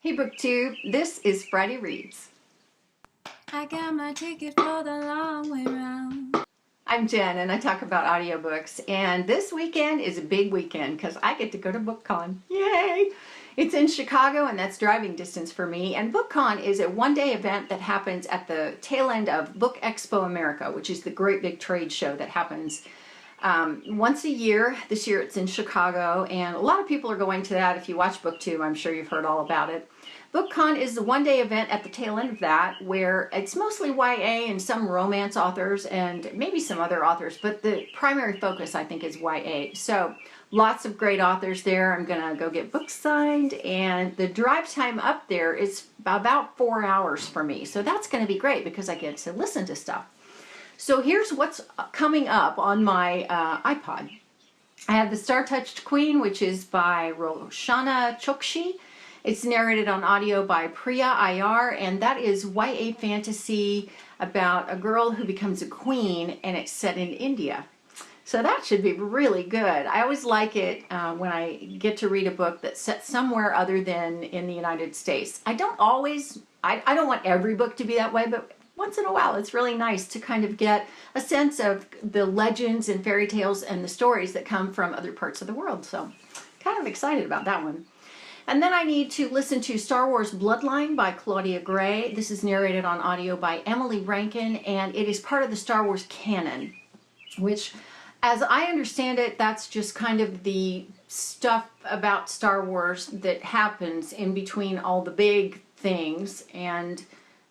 Hey BookTube, this is Friday Reads. I got my ticket for the long way round. I'm Jen and I talk about audiobooks, and this weekend is a big weekend because I get to go to BookCon. Yay! It's in Chicago and that's driving distance for me, and BookCon is a one-day event that happens at the tail end of Book Expo America, which is the great big trade show that happens once a year. This year it's in Chicago, and a lot of people are going to that. If you watch BookTube, I'm sure you've heard all about it. BookCon is the one-day event at the tail end of that where it's mostly YA and some romance authors and maybe some other authors, but the primary focus I think is YA. So lots of great authors there. I'm gonna go get books signed, and the drive time up there is about 4 hours for me. So that's gonna be great because I get to listen to stuff. So here's what's coming up on my iPod. I have The Star-Touched Queen, which is by Roshani Chokshi. It's narrated on audio by Priya Iyer, and that is YA fantasy about a girl who becomes a queen, and it's set in India. So that should be really good. I always like it when I get to read a book that's set somewhere other than in the United States. I don't want every book to be that way, but once in a while it's really nice to kind of get a sense of the legends and fairy tales and the stories that come from other parts of the world. So kind of excited about that one. And then I need to listen to Star Wars Bloodline by Claudia Gray. This is narrated on audio by Emily Rankin, and it is part of the Star Wars canon, which, as I understand it, that's just kind of the stuff about Star Wars that happens in between all the big things. And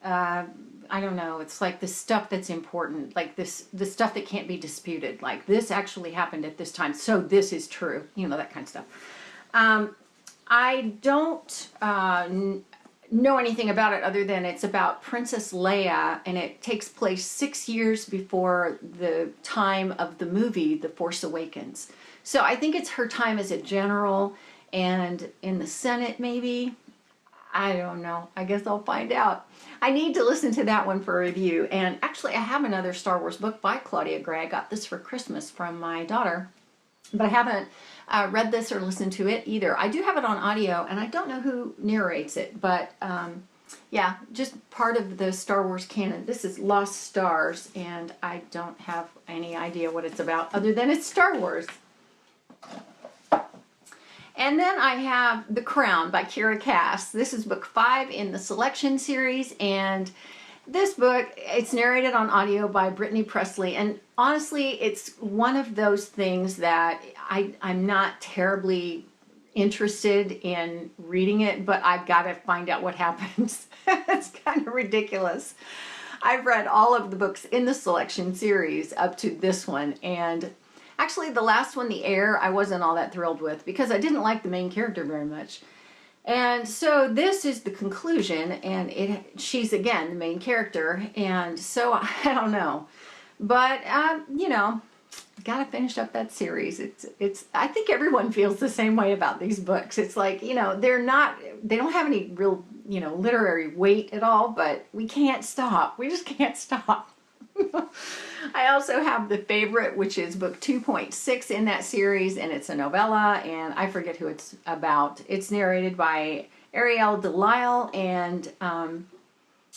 I don't know, it's like the stuff that's important, like the stuff that can't be disputed. Like, this actually happened at this time, so this is true, you know, that kind of stuff. I don't know anything about it other than it's about Princess Leia, and it takes place 6 years before the time of the movie The Force Awakens. So I think it's her time as a general and in the Senate, maybe. I don't know. I guess I'll find out. I need to listen to that one for a review. And actually, I have another Star Wars book by Claudia Gray. I got this for Christmas from my daughter, but I haven't read this or listened to it either. I do have it on audio, and I don't know who narrates it, but yeah, just part of the Star Wars canon. This is Lost Stars, and I don't have any idea what it's about other than it's Star Wars. And then I have The Crown by Keira Cass. This is book 5 in the Selection series, and this book, it's narrated on audio by Brittany Presley, and honestly, it's one of those things that I'm not terribly interested in reading it, but I've got to find out what happens. It's kind of ridiculous. I've read all of the books in the Selection series up to this one, and actually the last one, The Heir, I wasn't all that thrilled with because I didn't like the main character very much. And so this is the conclusion, and she's again the main character, and so I don't know, but you know, gotta finish up that series. It's I think everyone feels the same way about these books. It's like, you know, they don't have any real, you know, literary weight at all, but we can't stop. We just can't stop. I also have The Favorite, which is book 2.6 in that series, and it's a novella, and I forget who it's about. It's narrated by Ariel, DeLisle, and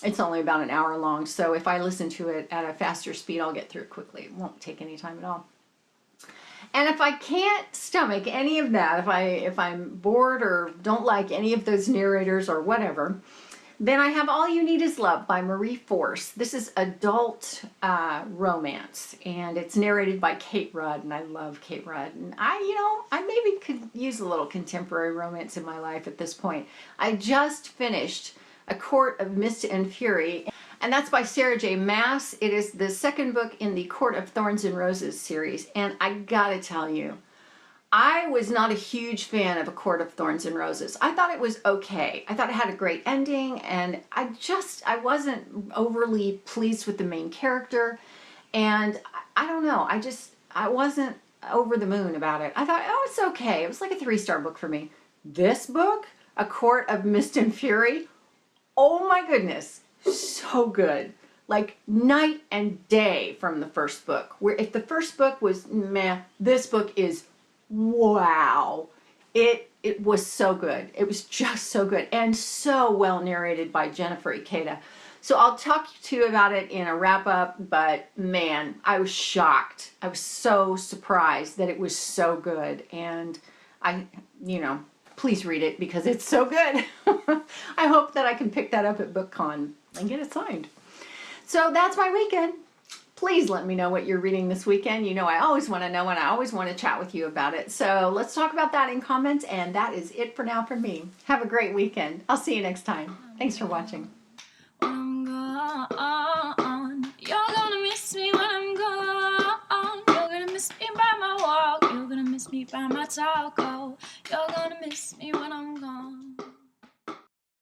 it's only about an hour long, so if I listen to it at a faster speed, I'll get through it quickly. It won't take any time at all. And if I can't stomach any of that, if I'm bored or don't like any of those narrators or whatever, then I have All You Need Is Love by Marie Force. This is adult romance, and it's narrated by Kate Rudd, and I love Kate Rudd. And I maybe could use a little contemporary romance in my life at this point. I just finished A Court of Mist and Fury, and that's by Sarah J. Maas. It is the second book in the Court of Thorns and Roses series, and I gotta tell you, I was not a huge fan of A Court of Thorns and Roses. I thought it was okay. I thought it had a great ending, and I wasn't overly pleased with the main character, and I don't know, I wasn't over the moon about it. I thought, oh, it's okay. It was like a 3-star book for me. This book, A Court of Mist and Fury, oh my goodness, so good. Like night and day from the first book. Where if the first book was meh, this book is wow. It it was so good. It was just so good and so well narrated by Jennifer Ikeda. So I'll talk to you about it in a wrap up, but man, I was shocked. I was so surprised that it was so good. And please read it because it's so good. I hope that I can pick that up at BookCon and get it signed. So that's my weekend. Please let me know what you're reading this weekend. I always want to know and I always want to chat with you about it. So let's talk about that in comments, and that is it for now from me. Have a great weekend. I'll see you next time. Thanks for watching. I'm gone. You're gonna miss me when I'm gone. You're gonna miss me by my walk. You're gonna miss me by my talk. Oh, you're gonna miss me when I'm gone.